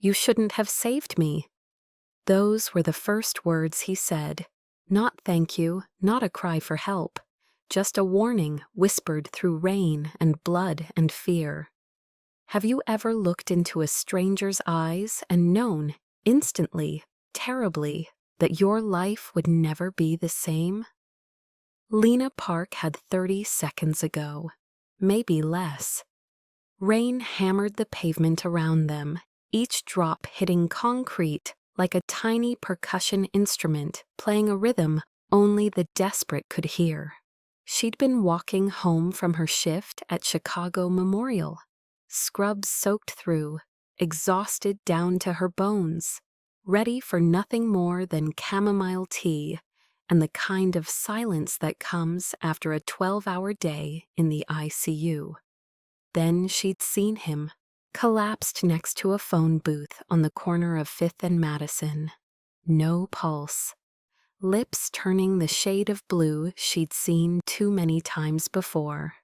You shouldn't have saved me." Those were the first words he said. Not thank you, not a cry for help, just a warning whispered through rain and blood and fear. Have you ever looked into a stranger's eyes and known, instantly, terribly, that your life would never be the same? Lena Park had 30 seconds ago, maybe less. Rain hammered the pavement around them, each drop hitting concrete like a tiny percussion instrument playing a rhythm only the desperate could hear. She'd been walking home from her shift at Chicago Memorial, scrubs soaked through, exhausted down to her bones, ready for nothing more than chamomile tea and the kind of silence that comes after a 12-hour day in the ICU. Then she'd seen him, collapsed next to a phone booth on the corner of 5th and Madison. No pulse. Lips turning the shade of blue she'd seen too many times before.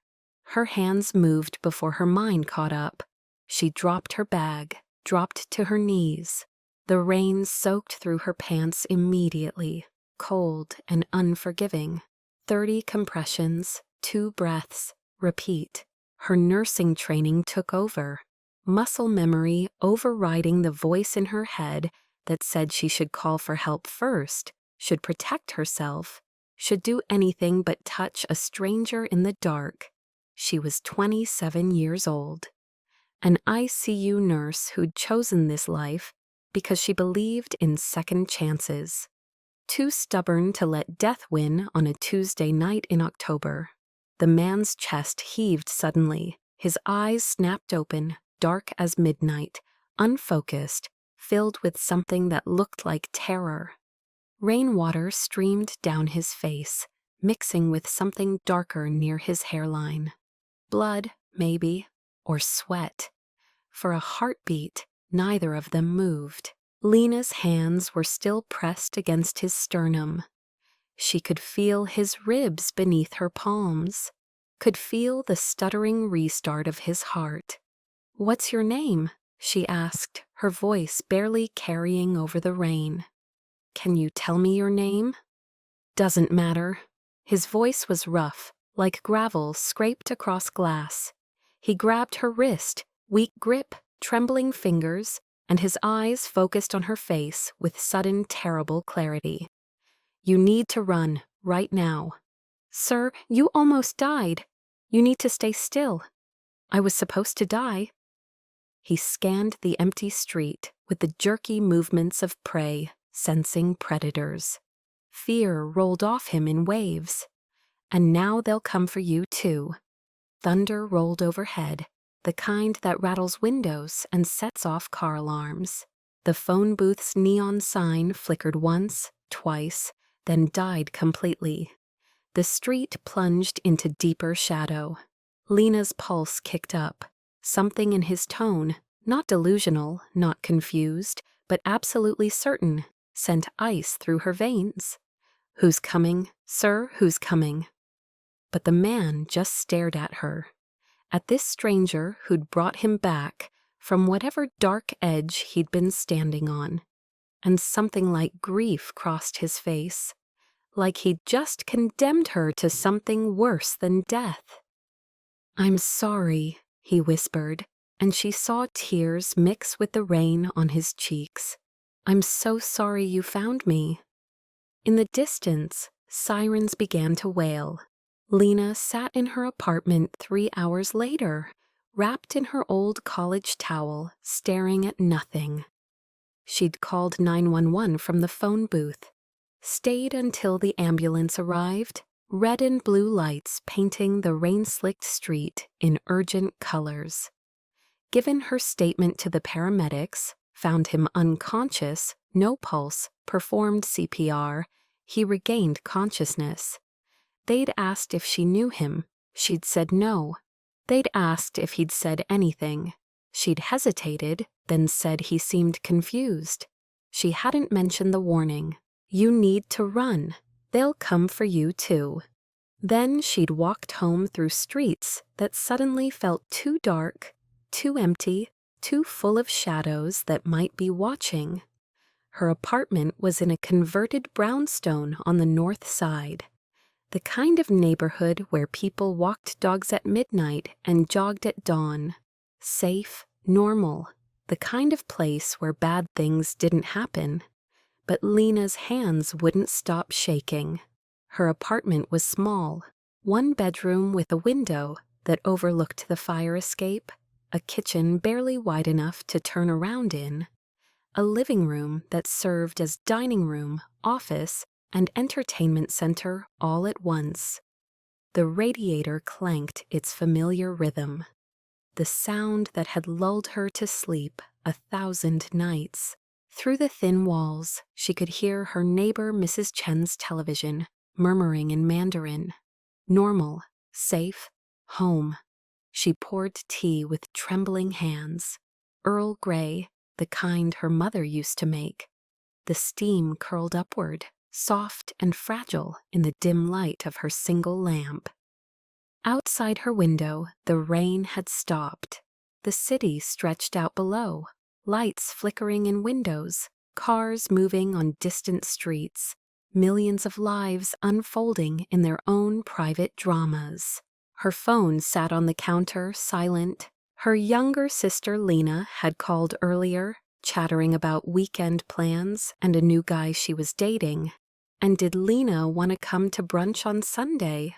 Her hands moved before her mind caught up. She dropped her bag, dropped to her knees. The rain soaked through her pants immediately, cold and unforgiving. 30 compressions, 2 breaths, repeat. Her nursing training took over, muscle memory overriding the voice in her head that said she should call for help first, should protect herself, should do anything but touch a stranger in the dark. She was 27 years old, an ICU nurse who'd chosen this life because she believed in second chances. Too stubborn to let death win on a Tuesday night in October. The man's chest heaved suddenly, his eyes snapped open, dark as midnight, unfocused, filled with something that looked like terror. Rainwater streamed down his face, mixing with something darker near his hairline. Blood, maybe, or sweat. For a heartbeat, neither of them moved. Lena's hands were still pressed against his sternum. She could feel his ribs beneath her palms, could feel the stuttering restart of his heart. "What's your name?" she asked, her voice barely carrying over the rain. "Can you tell me your name?" "Doesn't matter." His voice was rough, like gravel scraped across glass. He grabbed her wrist, weak grip, trembling fingers, and his eyes focused on her face with sudden terrible clarity. "You need to run, right now." "Sir, you almost died. You need to stay still." "I was supposed to die." He scanned the empty street with the jerky movements of prey, sensing predators. Fear rolled off him in waves. "And now they'll come for you, too." Thunder rolled overhead, the kind that rattles windows and sets off car alarms. The phone booth's neon sign flickered once, twice, then died completely. The street plunged into deeper shadow. Lena's pulse kicked up. Something in his tone, not delusional, not confused, but absolutely certain, sent ice through her veins. "Who's coming, sir, who's coming?" But the man just stared at her, at this stranger who'd brought him back from whatever dark edge he'd been standing on. And something like grief crossed his face, like he'd just condemned her to something worse than death. "I'm sorry," he whispered, and she saw tears mix with the rain on his cheeks. "I'm so sorry you found me." In the distance, sirens began to wail. Lena sat in her apartment 3 hours later, wrapped in her old college towel, staring at nothing. She'd called 911 from the phone booth, stayed until the ambulance arrived, red and blue lights painting the rain-slicked street in urgent colors. Given her statement to the paramedics, found him unconscious, no pulse, performed CPR, he regained consciousness. They'd asked if she knew him. She'd said no. They'd asked if he'd said anything. She'd hesitated, then said he seemed confused. She hadn't mentioned the warning. "You need to run. They'll come for you too." Then she'd walked home through streets that suddenly felt too dark, too empty, too full of shadows that might be watching. Her apartment was in a converted brownstone on the north side, the kind of neighborhood where people walked dogs at midnight and jogged at dawn. Safe, normal, the kind of place where bad things didn't happen. But Lena's hands wouldn't stop shaking. Her apartment was small, one bedroom with a window that overlooked the fire escape, a kitchen barely wide enough to turn around in, a living room that served as dining room, office, and entertainment center all at once. The radiator clanked its familiar rhythm, the sound that had lulled her to sleep 1,000 nights. Through the thin walls, she could hear her neighbor Mrs. Chen's television, murmuring in Mandarin. Normal, safe, home. She poured tea with trembling hands. Earl Grey, the kind her mother used to make. The steam curled upward, soft and fragile in the dim light of her single lamp. Outside her window, the rain had stopped. The city stretched out below, lights flickering in windows, cars moving on distant streets, millions of lives unfolding in their own private dramas. Her phone sat on the counter, silent. Her younger sister Lena had called earlier, chattering about weekend plans and a new guy she was dating. And did Lena want to come to brunch on Sunday?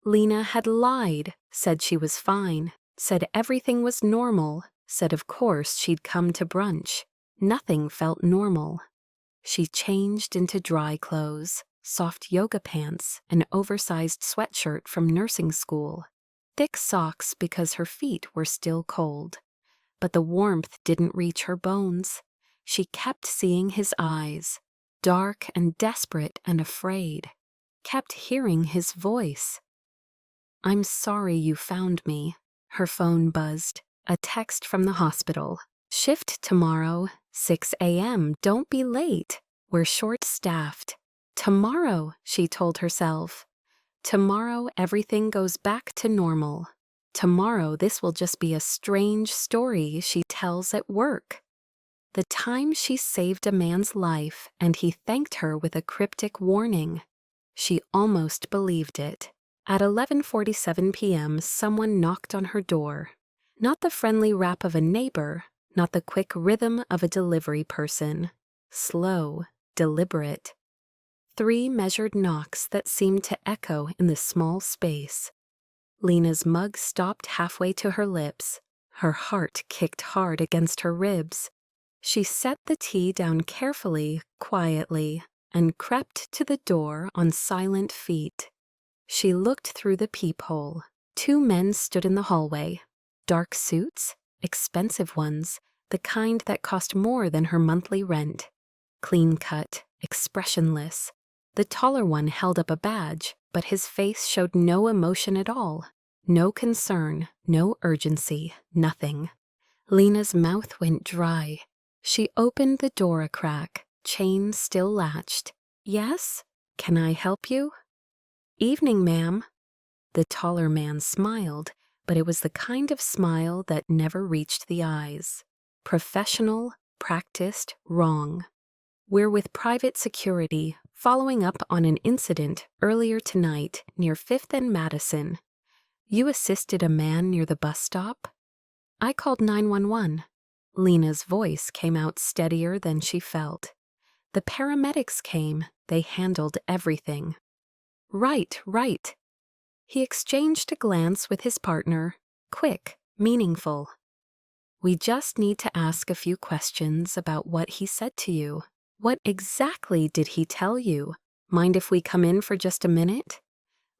Lena had lied, said she was fine, said everything was normal, said of course she'd come to brunch. Nothing felt normal. She changed into dry clothes, soft yoga pants, an oversized sweatshirt from nursing school, thick socks because her feet were still cold. But the warmth didn't reach her bones. She kept seeing his eyes, dark and desperate and afraid, kept hearing his voice. "I'm sorry you found me." Her phone buzzed. A text from the hospital. "Shift tomorrow, 6 a.m. Don't be late. We're short-staffed." Tomorrow, she told herself. Tomorrow everything goes back to normal. Tomorrow this will just be a strange story she tells at work. The time she saved a man's life and he thanked her with a cryptic warning. She almost believed it. At 11:47 p.m., someone knocked on her door. Not the friendly rap of a neighbor, not the quick rhythm of a delivery person. Slow, deliberate. 3 measured knocks that seemed to echo in the small space. Lena's mug stopped halfway to her lips. Her heart kicked hard against her ribs. She set the tea down carefully, quietly, and crept to the door on silent feet. She looked through the peephole. 2 men stood in the hallway. Dark suits, expensive ones, the kind that cost more than her monthly rent. Clean-cut, expressionless. The taller one held up a badge, but his face showed no emotion at all. No concern, no urgency, nothing. Lena's mouth went dry. She opened the door a crack, chain still latched. "Yes? Can I help you?" "Evening, ma'am." The taller man smiled, but it was the kind of smile that never reached the eyes. Professional, practiced, wrong. "We're with private security, following up on an incident earlier tonight near 5th and Madison. You assisted a man near the bus stop?" "I called 911. Lena's voice came out steadier than she felt. "The paramedics came. They handled everything." Right. He exchanged a glance with his partner, quick, meaningful. "We just need to ask a few questions about what he said to you. What exactly did he tell you? Mind if we come in for just a minute?"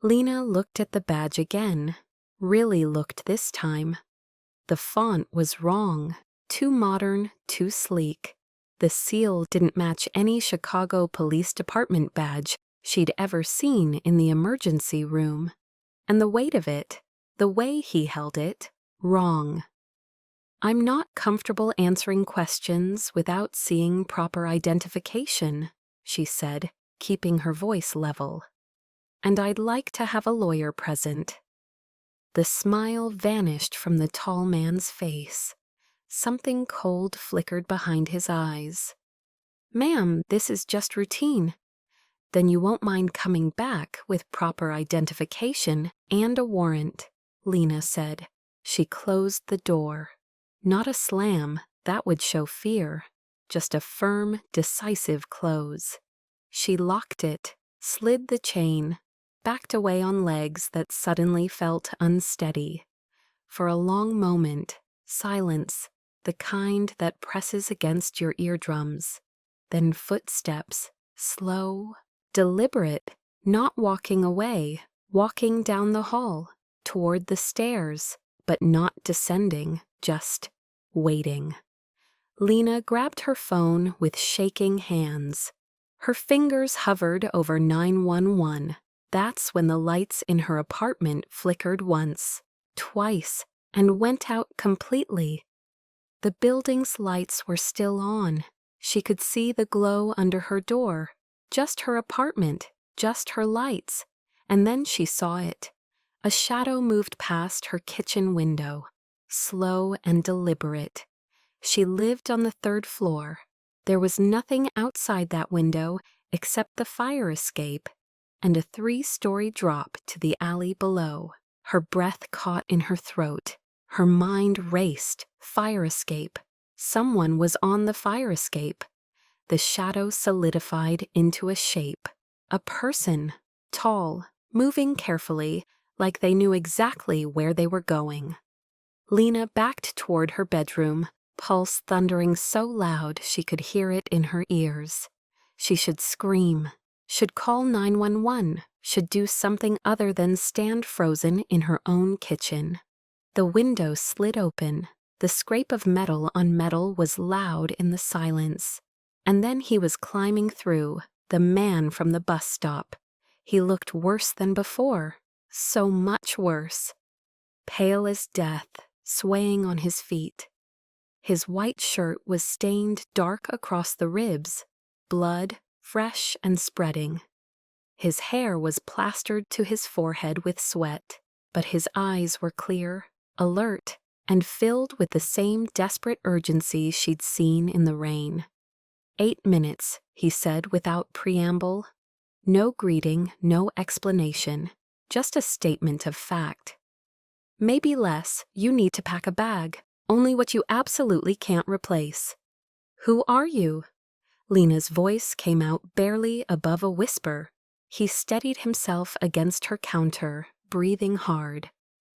Lena looked at the badge again, really looked this time. The font was wrong, too modern, too sleek. The seal didn't match any Chicago Police Department badge she'd ever seen in the emergency room. And the weight of it, the way he held it, wrong. "I'm not comfortable answering questions without seeing proper identification," she said, keeping her voice level. "And I'd like to have a lawyer present." The smile vanished from the tall man's face. something cold flickered behind his eyes. "Ma'am, this is just routine." "Then you won't mind coming back with proper identification and a warrant," Lena said. She closed the door. Not a slam, that would show fear. Just a firm, decisive close. She locked it, slid the chain, backed away on legs that suddenly felt unsteady. For a long moment, silence, the kind that presses against your eardrums. Then footsteps, slow, deliberate, not walking away, walking down the hall, toward the stairs, but not descending, just waiting. Lena grabbed her phone with shaking hands. Her fingers hovered over 911. That's when the lights in her apartment flickered once, twice, and went out completely. The building's lights were still on. She could see the glow under her door. Just her apartment, just her lights. And then she saw it. A shadow moved past her kitchen window, slow and deliberate. She lived on the 3rd floor. There was nothing outside that window except the fire escape and a 3-story drop to the alley below. Her breath caught in her throat. Her mind raced. Fire escape. Someone was on the fire escape. The shadow solidified into a shape. A person, tall, moving carefully, like they knew exactly where they were going. Lena backed toward her bedroom, pulse thundering so loud she could hear it in her ears. She should scream, should call 911, should do something other than stand frozen in her own kitchen. The window slid open. The scrape of metal on metal was loud in the silence. And then he was climbing through, the man from the bus stop. He looked worse than before, so much worse. Pale as death, swaying on his feet. His white shirt was stained dark across the ribs, blood, fresh and spreading. His hair was plastered to his forehead with sweat, but his eyes were clear, alert, and filled with the same desperate urgency she'd seen in the rain. 8 minutes, he said without preamble. No greeting, no explanation, just a statement of fact. Maybe less, you need to pack a bag, only what you absolutely can't replace. Who are you? Lena's voice came out barely above a whisper. He steadied himself against her counter, breathing hard.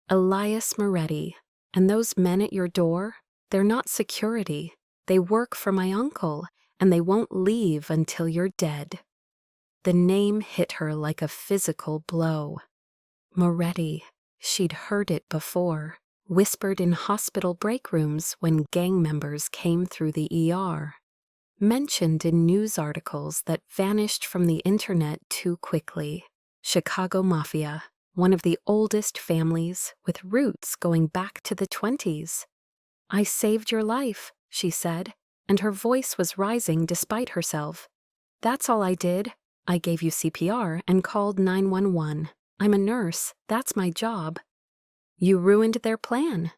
Elias Moretti, and those men at your door, they're not security. They work for my uncle, and they won't leave until you're dead. The name hit her like a physical blow. Moretti. She'd heard it before, whispered in hospital break rooms when gang members came through the ER. Mentioned in news articles that vanished from the internet too quickly. Chicago Mafia, one of the oldest families with roots going back to the 20s. I saved your life, she said, and her voice was rising despite herself. That's all I did. I gave you CPR and called 911. I'm a nurse. That's my job. You ruined their plan.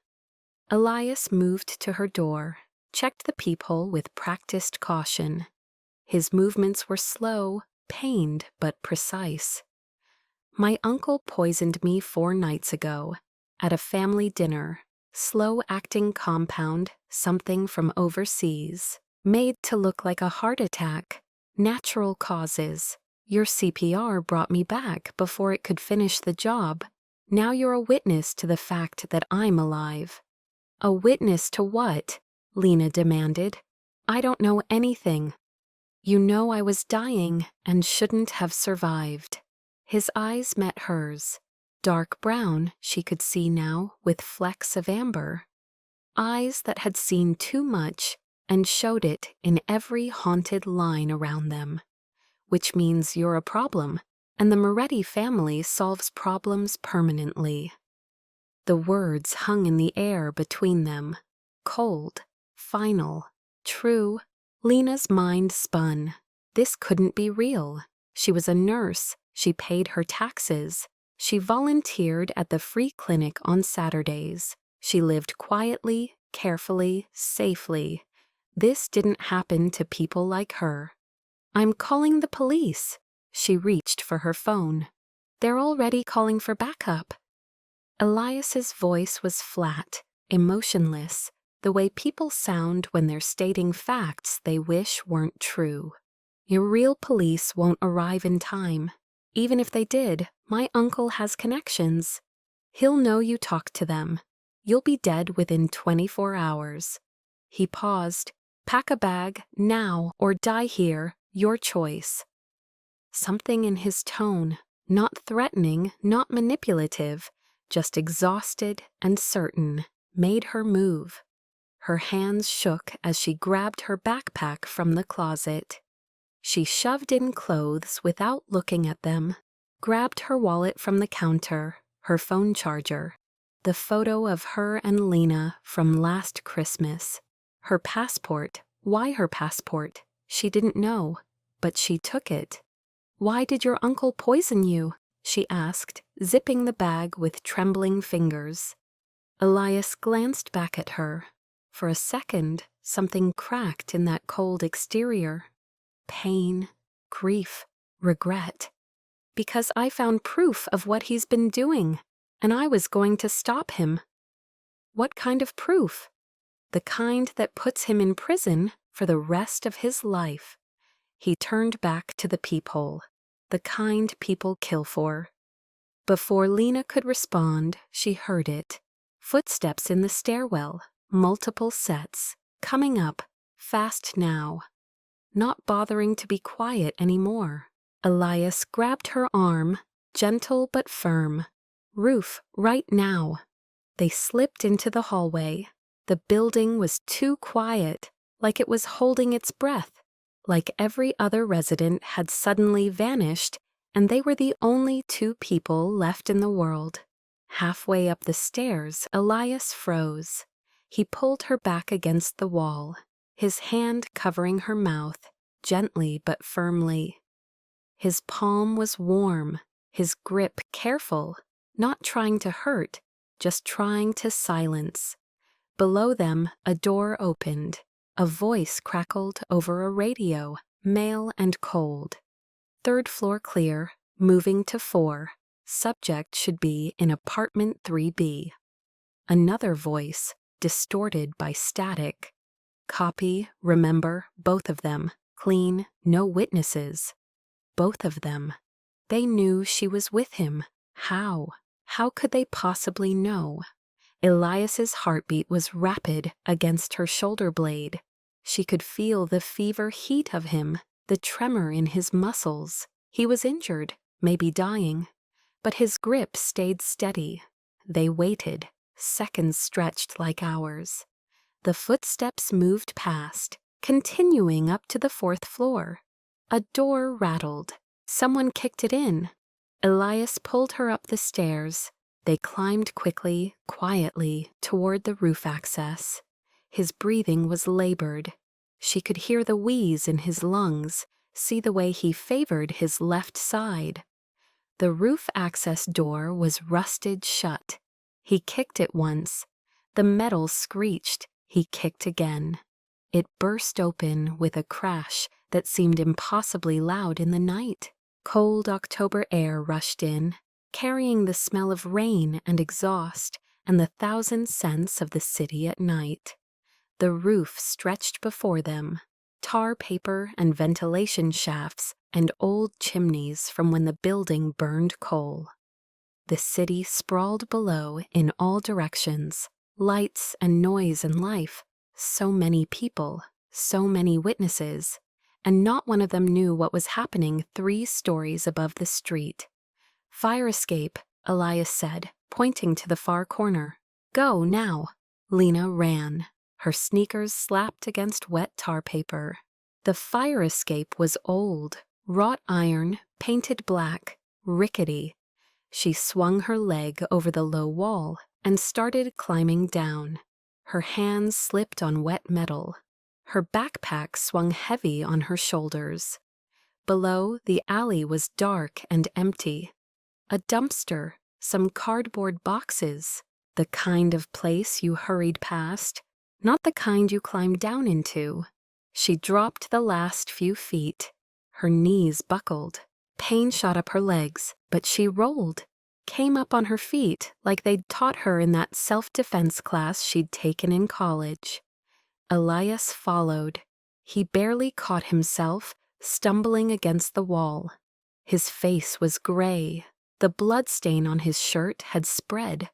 Elias moved to her door, checked the peephole with practiced caution. His movements were slow, pained, but precise. My uncle poisoned me 4 nights ago, at a family dinner, slow-acting compound, something from overseas, made to look like a heart attack, natural causes. Your CPR brought me back before it could finish the job. Now you're a witness to the fact that I'm alive. A witness to what? Lena demanded. I don't know anything. You know I was dying and shouldn't have survived. His eyes met hers. Dark brown, she could see now, with flecks of amber. Eyes that had seen too much and showed it in every haunted line around them. Which means you're a problem, and the Moretti family solves problems permanently. The words hung in the air between them. Cold, final, true. Lena's mind spun. This couldn't be real. She was a nurse. She paid her taxes. She volunteered at the free clinic on Saturdays. She lived quietly, carefully, safely. This didn't happen to people like her. "I'm calling the police." She reached for her phone. "They're already calling for backup." Elias's voice was flat, emotionless, the way people sound when they're stating facts they wish weren't true. "Your real police won't arrive in time. Even if they did, my uncle has connections. He'll know you talked to them. You'll be dead within 24 hours. He paused. "Pack a bag, now, or die here. Your choice." Something in his tone, not threatening, not manipulative, just exhausted and certain, made her move. Her hands shook as she grabbed her backpack from the closet. She shoved in clothes without looking at them, grabbed her wallet from the counter, her phone charger, the photo of her and Lena from last Christmas, her passport. Why her passport? She didn't know, but she took it. "Why did your uncle poison you?" she asked, zipping the bag with trembling fingers. Elias glanced back at her. For a second, something cracked in that cold exterior. Pain, grief, regret. "Because I found proof of what he's been doing, and I was going to stop him." "What kind of proof?" "The kind that puts him in prison for the rest of his life." He turned back to the peephole. "The kind people kill for." Before Lena could respond, she heard it. Footsteps in the stairwell, multiple sets, coming up, fast now. Not bothering to be quiet anymore, Elias grabbed her arm, gentle but firm. "Roof, right now." They slipped into the hallway. The building was too quiet, like it was holding its breath, like every other resident had suddenly vanished, and they were the only two people left in the world. Halfway up the stairs, Elias froze. He pulled her back against the wall, his hand covering her mouth, gently but firmly. His palm was warm, his grip careful, not trying to hurt, just trying to silence. Below them, a door opened. A voice crackled over a radio, male and cold. "Third floor clear, moving to 4. Subject should be in apartment 3B. Another voice, distorted by static. "Copy, remember, both of them. Clean, no witnesses." Both of them. They knew she was with him. How? How could they possibly know? Elias's heartbeat was rapid against her shoulder blade. She could feel the fever heat of him, the tremor in his muscles. He was injured, maybe dying, but his grip stayed steady. They waited, seconds stretched like hours. The footsteps moved past, continuing up to the 4th floor. A door rattled. Someone kicked it in. Elias pulled her up the stairs. They climbed quickly, quietly, toward the roof access. His breathing was labored. She could hear the wheeze in his lungs, see the way he favored his left side. The roof access door was rusted shut. He kicked it once. The metal screeched. He kicked again. It burst open with a crash that seemed impossibly loud in the night. Cold October air rushed in, carrying the smell of rain and exhaust and the 1,000 scents of the city at night. The roof stretched before them, tar paper and ventilation shafts and old chimneys from when the building burned coal. The city sprawled below in all directions, lights and noise and life, so many people, so many witnesses, and not one of them knew what was happening 3 stories above the street. "Fire escape," Elias said, pointing to the far corner. "Go, now." Lena ran. Her sneakers slapped against wet tar paper. The fire escape was old, wrought iron, painted black, rickety. She swung her leg over the low wall and started climbing down. Her hands slipped on wet metal. Her backpack swung heavy on her shoulders. Below, the alley was dark and empty. A dumpster, some cardboard boxes, the kind of place you hurried past, not the kind you climb down into. She dropped the last few feet. Her knees buckled. Pain shot up her legs, but she rolled, came up on her feet like they'd taught her in that self-defense class she'd taken in college. Elias followed. He barely caught himself, stumbling against the wall. His face was gray. The bloodstain on his shirt had spread.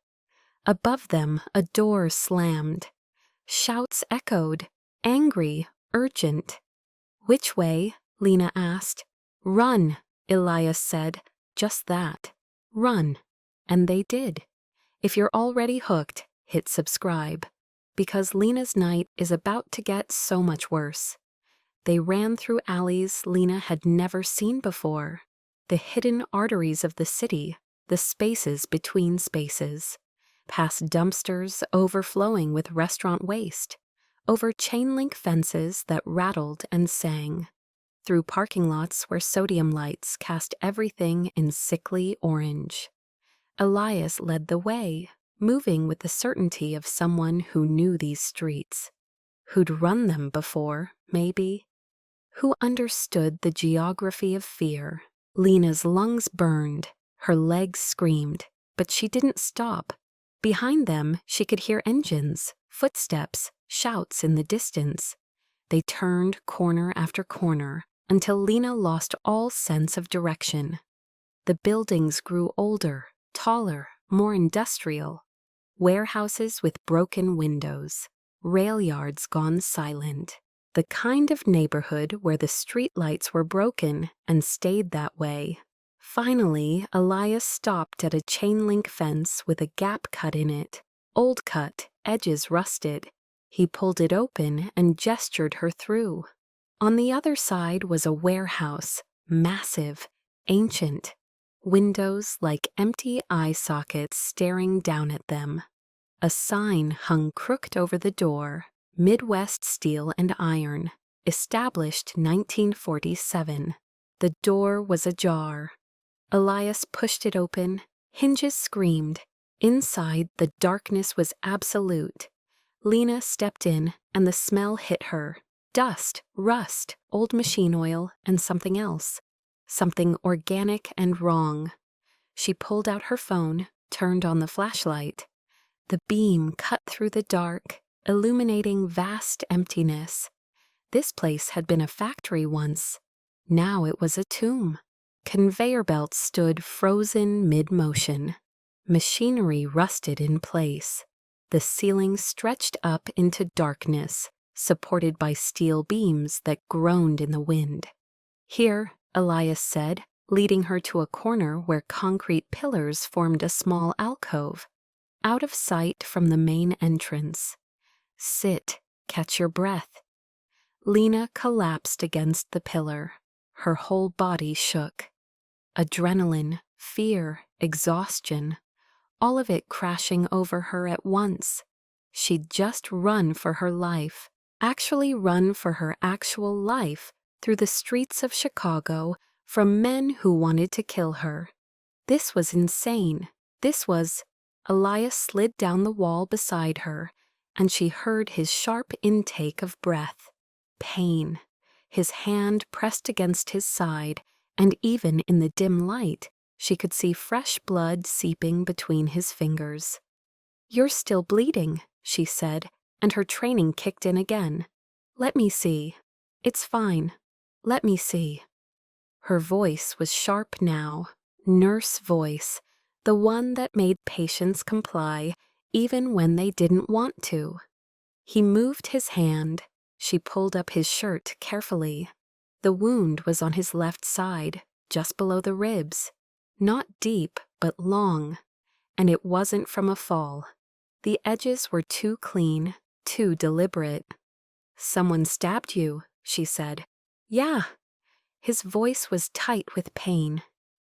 Above them, a door slammed. Shouts echoed, angry, urgent. "Which way?" Lena asked. "Run," Elias said. Just that. Run. And they did. If you're already hooked, hit subscribe. Because Lena's night is about to get so much worse. They ran through alleys Lena had never seen before. The hidden arteries of the city, the spaces between spaces. Past dumpsters overflowing with restaurant waste. Over chain-link fences that rattled and sang. Through parking lots where sodium lights cast everything in sickly orange. Elias led the way, moving with the certainty of someone who knew these streets. Who'd run them before, maybe. Who understood the geography of fear. Lena's lungs burned, her legs screamed, but she didn't stop. Behind them, she could hear engines, footsteps, shouts in the distance. They turned corner after corner until Lena lost all sense of direction. The buildings grew older, taller, more industrial. Warehouses with broken windows, rail yards gone silent. The kind of neighborhood where the streetlights were broken and stayed that way. Finally, Elias stopped at a chain-link fence with a gap cut in it. Old cut, edges rusted. He pulled it open and gestured her through. On the other side was a warehouse, massive, ancient. Windows like empty eye sockets staring down at them. A sign hung crooked over the door, Midwest Steel and Iron, established 1947. The door was ajar. Elias pushed it open. Hinges screamed. Inside, the darkness was absolute. Lena stepped in, and the smell hit her. Dust, rust, old machine oil, and something else. Something organic and wrong. She pulled out her phone, turned on the flashlight. The beam cut through the dark, illuminating vast emptiness. This place had been a factory once. Now it was a tomb. Conveyor belts stood frozen mid-motion. Machinery rusted in place. The ceiling stretched up into darkness, supported by steel beams that groaned in the wind. "Here," Elias said, leading her to a corner where concrete pillars formed a small alcove, out of sight from the main entrance. "Sit, catch your breath." Lena collapsed against the pillar. Her whole body shook. Adrenaline, fear, exhaustion, all of it crashing over her at once. She'd just run for her life, actually run for her actual life through the streets of Chicago from men who wanted to kill her. This was insane. Elias slid down the wall beside her, and she heard his sharp intake of breath. Pain. His hand pressed against his side, and even in the dim light, she could see fresh blood seeping between his fingers. "You're still bleeding," she said, and her training kicked in again. "Let me see." "It's fine. Let me see." Her voice was sharp now, nurse voice, the one that made patients comply even when they didn't want to. He moved his hand. She pulled up his shirt carefully. The wound was on his left side, just below the ribs. Not deep, but long. And it wasn't from a fall. The edges were too clean, too deliberate. "Someone stabbed you," she said. "Yeah." His voice was tight with pain.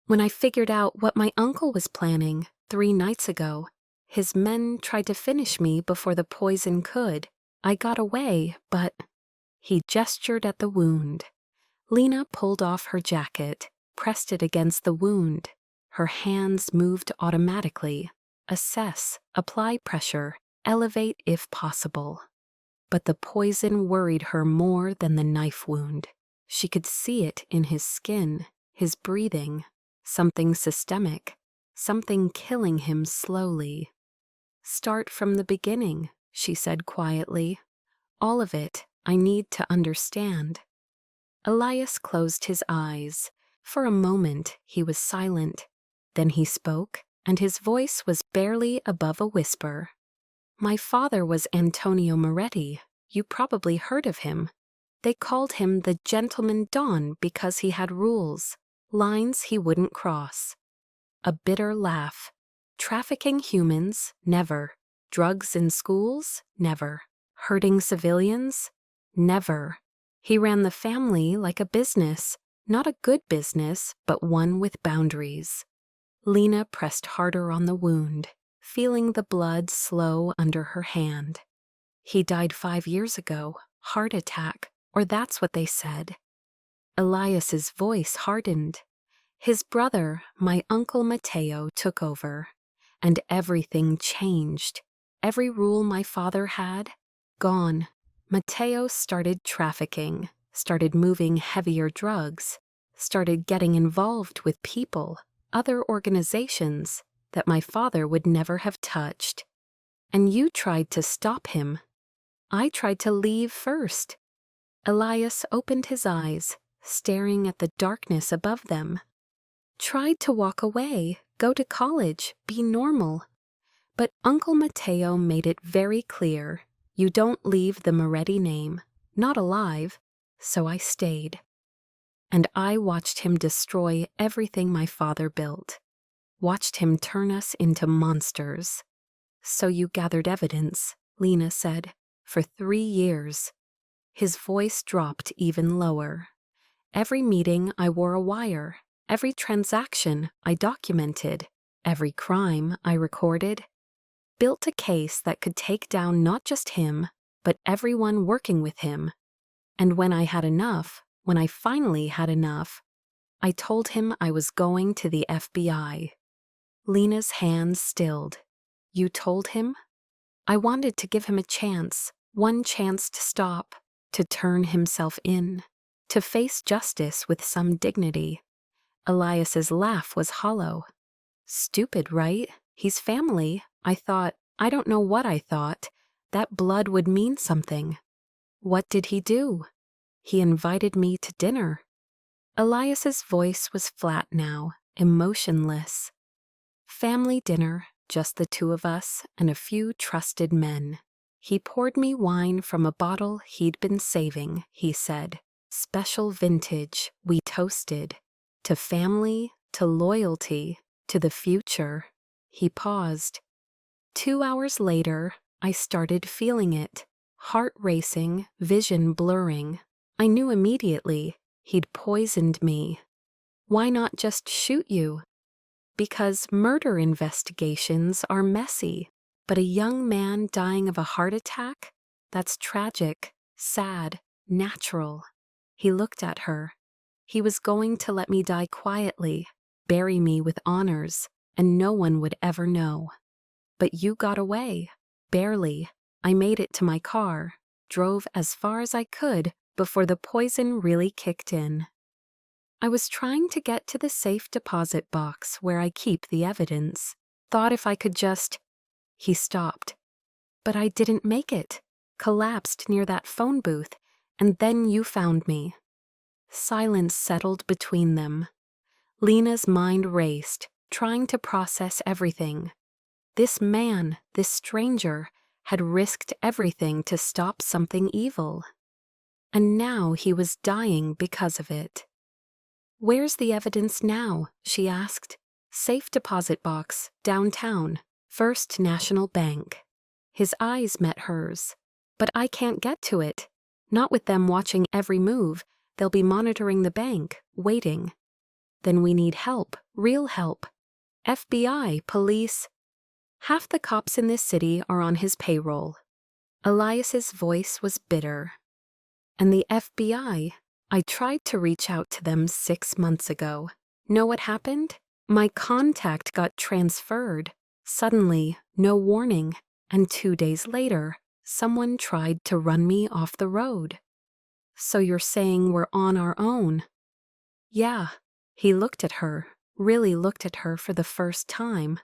"When I figured out what my uncle was planning 3 nights ago, his men tried to finish me before the poison could. I got away, but—" He gestured at the wound. Lena pulled off her jacket, pressed it against the wound. Her hands moved automatically. Assess, apply pressure, elevate if possible. But the poison worried her more than the knife wound. She could see it in his skin, his breathing, something systemic, something killing him slowly. "Start from the beginning," she said quietly. "All of it, I need to understand." Elias closed his eyes. For a moment, he was silent. Then he spoke, and his voice was barely above a whisper. "My father was Antonio Moretti. You probably heard of him. They called him the Gentleman Don because he had rules, lines he wouldn't cross." A bitter laugh. "Trafficking humans? Never. Drugs in schools? Never. Hurting civilians? Never. He ran the family like a business, not a good business, but one with boundaries." Lena pressed harder on the wound, feeling the blood slow under her hand. "He died 5 years ago, heart attack, or that's what they said." Elias's voice hardened. "His brother, my Uncle Mateo, took over, and everything changed. Every rule my father had, gone. Mateo started trafficking, started moving heavier drugs, started getting involved with people, other organizations that my father would never have touched. And you tried to stop him. I tried to leave first." Elias opened his eyes, staring at the darkness above them. "Tried to walk away, go to college, be normal. But Uncle Mateo made it very clear, you don't leave the Moretti name, not alive, so I stayed. And I watched him destroy everything my father built, watched him turn us into monsters." "So you gathered evidence," Lena said, "for 3 years." His voice dropped even lower. "Every meeting I wore a wire, every transaction I documented, every crime I recorded. Built a case that could take down not just him, but everyone working with him. And when I had enough, when I finally had enough, I told him I was going to the FBI." Lena's hands stilled. "You told him?" "I wanted to give him a chance, one chance to stop, to turn himself in, to face justice with some dignity." Elias's laugh was hollow. "Stupid, right? He's family. I don't know what I thought. That blood would mean something." "What did he do?" "He invited me to dinner." Elias's voice was flat now, emotionless. "Family dinner, just the two of us and a few trusted men. He poured me wine from a bottle he'd been saving," he said. "Special vintage, we toasted. To family, to loyalty, to the future." He paused. 2 hours later, I started feeling it. Heart racing, vision blurring. I knew immediately he'd poisoned me. "Why not just shoot you?" "Because murder investigations are messy. But a young man dying of a heart attack? That's tragic, sad, natural." He looked at her. "He was going to let me die quietly, bury me with honors, and no one would ever know. But you got away. Barely. I made it to my car, drove as far as I could before the poison really kicked in. I was trying to get to the safe deposit box where I keep the evidence. Thought if I could just—" He stopped. "But I didn't make it. Collapsed near that phone booth, and then you found me." Silence settled between them. Lena's mind raced, trying to process everything. This man, this stranger, had risked everything to stop something evil. And now he was dying because of it. "Where's the evidence now?" she asked. "Safe deposit box, downtown, First National Bank." His eyes met hers. "But I can't get to it. Not with them watching every move. They'll be monitoring the bank, waiting." "Then we need help, real help. FBI, police. Half the cops in this city are on his payroll." Elias's voice was bitter. "And the FBI? I tried to reach out to them 6 months ago. Know what happened? My contact got transferred. Suddenly, no warning, and 2 days later, Someone tried to run me off the road. So you're saying we're on our own? Yeah. He looked at her, really looked at her for the first time.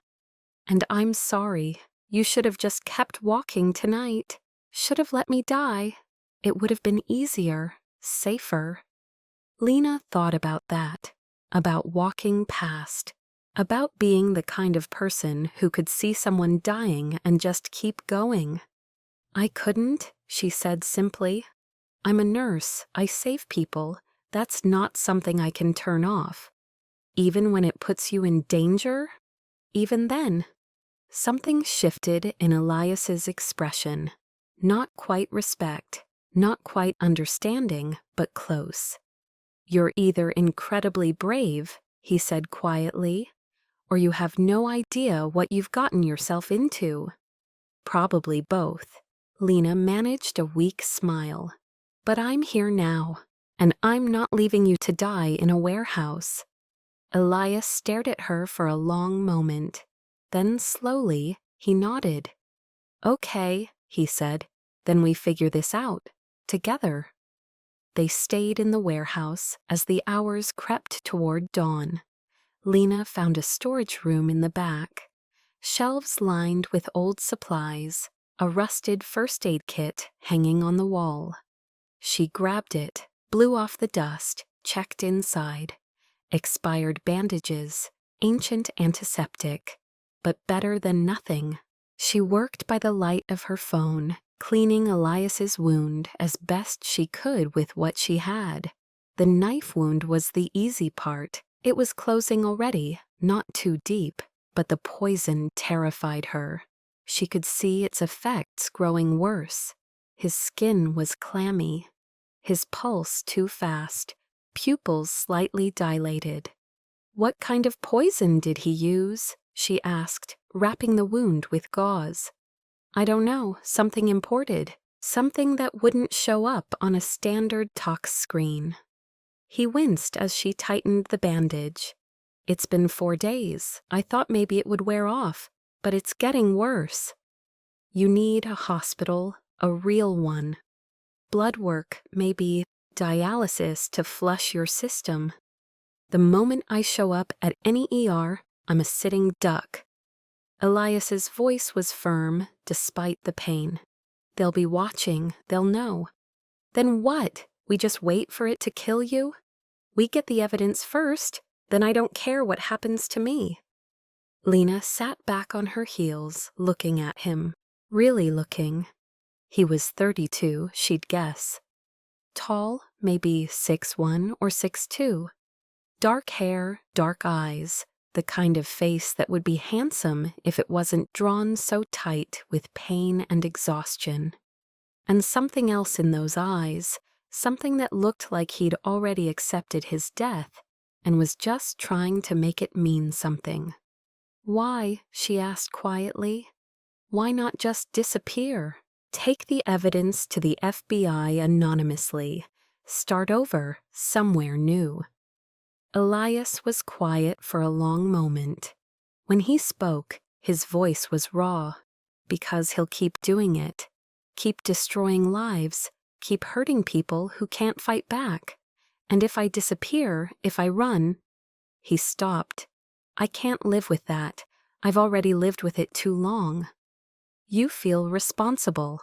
And I'm sorry. You should have just kept walking tonight. Should have let me die. It would have been easier, safer. Lena thought about that, about walking past, about being the kind of person who could see someone dying and just keep going. I couldn't, she said simply. I'm a nurse. I save people. That's not something I can turn off. Even when it puts you in danger? Even then. Something shifted in Elias's expression. Not quite respect, not quite understanding, but close. You're either incredibly brave, he said quietly, or you have no idea what you've gotten yourself into. Probably both. Lena managed a weak smile. But I'm here now, and I'm not leaving you to die in a warehouse. Elias stared at her for a long moment. Then slowly, he nodded. Okay, he said, then we figure this out, together. They stayed in the warehouse as the hours crept toward dawn. Lena found a storage room in the back. Shelves lined with old supplies, a rusted first aid kit hanging on the wall. She grabbed it, blew off the dust, checked inside. Expired bandages, ancient antiseptic, but better than nothing. She worked by the light of her phone, cleaning Elias's wound as best she could with what she had. The knife wound was the easy part. It was closing already, not too deep, but the poison terrified her. She could see its effects growing worse. His skin was clammy, his pulse too fast, pupils slightly dilated. What kind of poison did he use? She asked, wrapping the wound with gauze. I don't know, something imported, something that wouldn't show up on a standard tox screen. He winced as she tightened the bandage. It's been 4 days. I thought maybe it would wear off, but it's getting worse. You need a hospital, a real one. Blood work, maybe dialysis to flush your system. The moment I show up at any ER, I'm a sitting duck. Elias's voice was firm, despite the pain. They'll be watching, they'll know. Then what? We just wait for it to kill you? We get the evidence first, then I don't care what happens to me. Lena sat back on her heels, looking at him, really looking. He was 32, she'd guess. Tall, maybe 6'1" or 6'2". Dark hair, dark eyes, the kind of face that would be handsome if it wasn't drawn so tight with pain and exhaustion. And something else in those eyes, something that looked like he'd already accepted his death and was just trying to make it mean something. Why, she asked quietly, why not just disappear? Take the evidence to the FBI anonymously. Start over, somewhere new. Elias was quiet for a long moment. When he spoke, his voice was raw, because he'll keep doing it. Keep destroying lives, keep hurting people who can't fight back. And if I disappear, if I run... He stopped. I can't live with that. I've already lived with it too long. You feel responsible.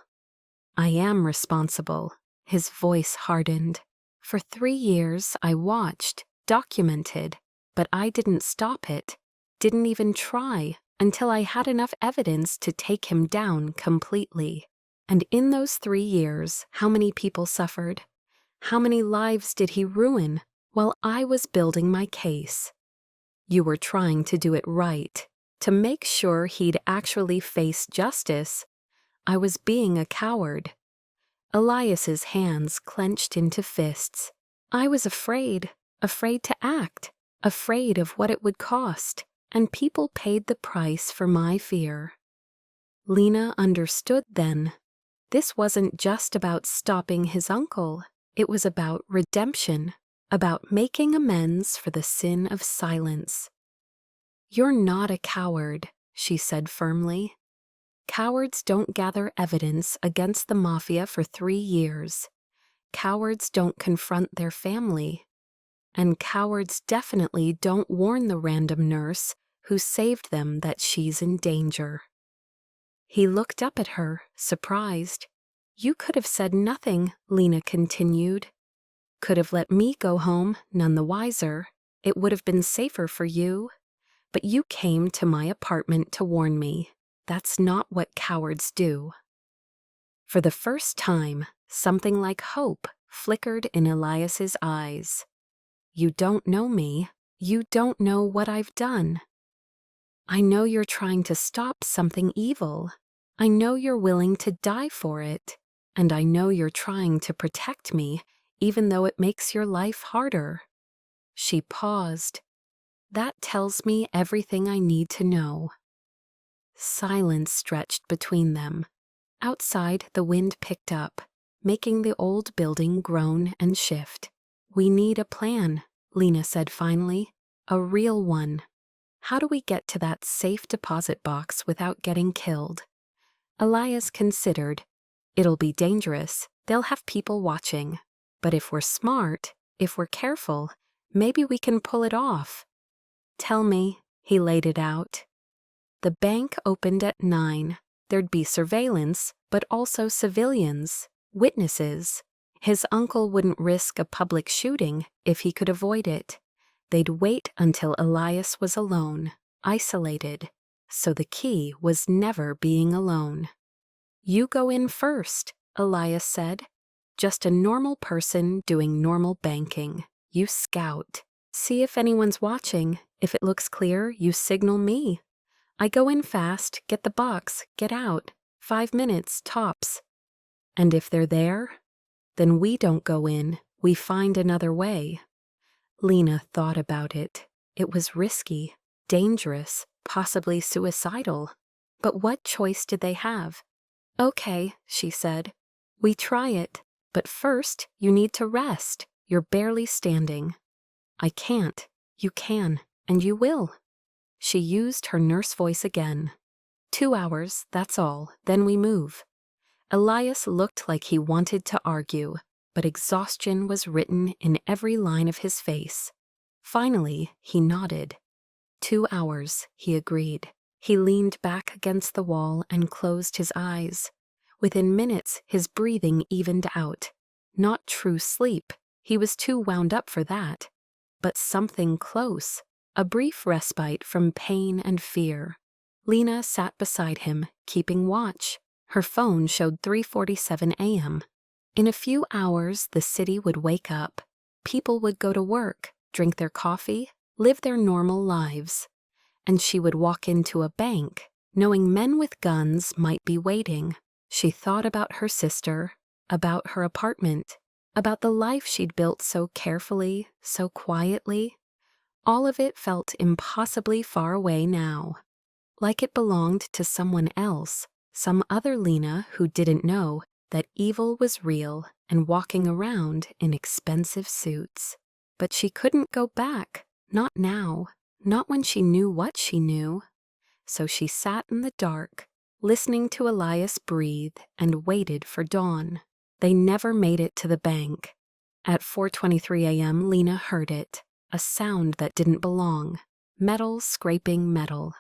I am responsible. His voice hardened. For 3 years, I watched, documented, but I didn't stop it, didn't even try until I had enough evidence to take him down completely. And in those 3 years, how many people suffered? How many lives did he ruin while I was building my case? You were trying to do it right, to make sure he'd actually face justice. I was being a coward. Elias's hands clenched into fists. I was afraid to act, afraid of what it would cost, and people paid the price for my fear. Lena understood then. This wasn't just about stopping his uncle. It was about redemption, about making amends for the sin of silence. You're not a coward, she said firmly. Cowards don't gather evidence against the Mafia for 3 years. Cowards don't confront their family. And cowards definitely don't warn the random nurse who saved them that she's in danger. He looked up at her, surprised. You could have said nothing, Lena continued. Could have let me go home, none the wiser. It would have been safer for you. But you came to my apartment to warn me. That's not what cowards do. For the first time, something like hope flickered in Elias's eyes. You don't know me. You don't know what I've done. I know you're trying to stop something evil. I know you're willing to die for it. And I know you're trying to protect me, even though it makes your life harder. She paused. That tells me everything I need to know. Silence stretched between them. Outside, the wind picked up, making the old building groan and shift. We need a plan, Lena said finally. A real one. How do we get to that safe deposit box without getting killed? Elias considered. It'll be dangerous. They'll have people watching. But if we're smart, if we're careful, maybe we can pull it off. Tell me, he laid it out. The bank opened at 9. There'd be surveillance, but also civilians, witnesses. His uncle wouldn't risk a public shooting if he could avoid it. They'd wait until Elias was alone, isolated, so the key was never being alone. You go in first, Elias said. Just a normal person doing normal banking. You scout. See if anyone's watching. If it looks clear, you signal me. I go in fast, get the box, get out. 5 minutes, tops. And if they're there, then we don't go in. We find another way. Lena thought about it. It was risky, dangerous, possibly suicidal. But what choice did they have? Okay, she said. We try it. But first, you need to rest. You're barely standing. I can't. You can, and you will. She used her nurse voice again. 2 hours, that's all, then we move. Elias looked like he wanted to argue, but exhaustion was written in every line of his face. Finally, he nodded. 2 hours, he agreed. He leaned back against the wall and closed his eyes. Within minutes, his breathing evened out. Not true sleep, he was too wound up for that. But something close. A brief respite from pain and fear. Lena sat beside him, keeping watch. Her phone showed 3:47 a.m. In a few hours, the city would wake up. People would go to work, drink their coffee, live their normal lives. And she would walk into a bank, knowing men with guns might be waiting. She thought about her sister, about her apartment, about the life she'd built so carefully, so quietly. All of it felt impossibly far away now, like it belonged to someone else, some other Lena who didn't know that evil was real and walking around in expensive suits. But she couldn't go back, not now, not when she knew what she knew. So she sat in the dark, listening to Elias breathe and waited for dawn. They never made it to the bank. At 4:23 a.m., Lena heard it. A sound that didn't belong. Metal scraping metal.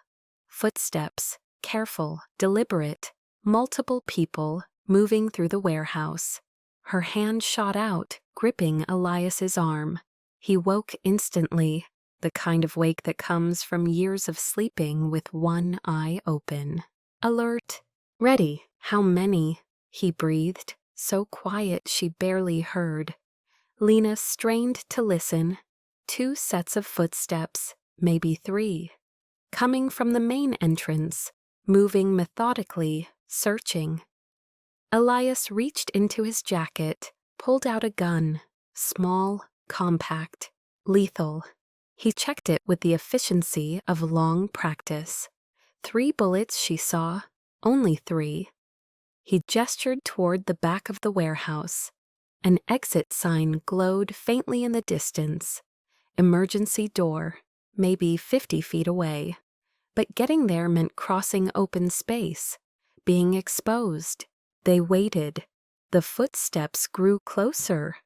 Footsteps, careful, deliberate. Multiple people moving through the warehouse. Her hand shot out, gripping Elias's arm. He woke instantly, the kind of wake that comes from years of sleeping with one eye open. Alert. Ready. How many? He breathed, so quiet she barely heard. Lena strained to listen. 2 sets of footsteps, maybe 3. Coming from the main entrance, moving methodically, searching. Elias reached into his jacket, pulled out a gun. Small, compact, lethal. He checked it with the efficiency of long practice. 3 bullets she saw, only 3. He gestured toward the back of the warehouse. An exit sign glowed faintly in the distance. Emergency door, maybe 50 feet away. But getting there meant crossing open space. being exposed. They waited. The footsteps grew closer.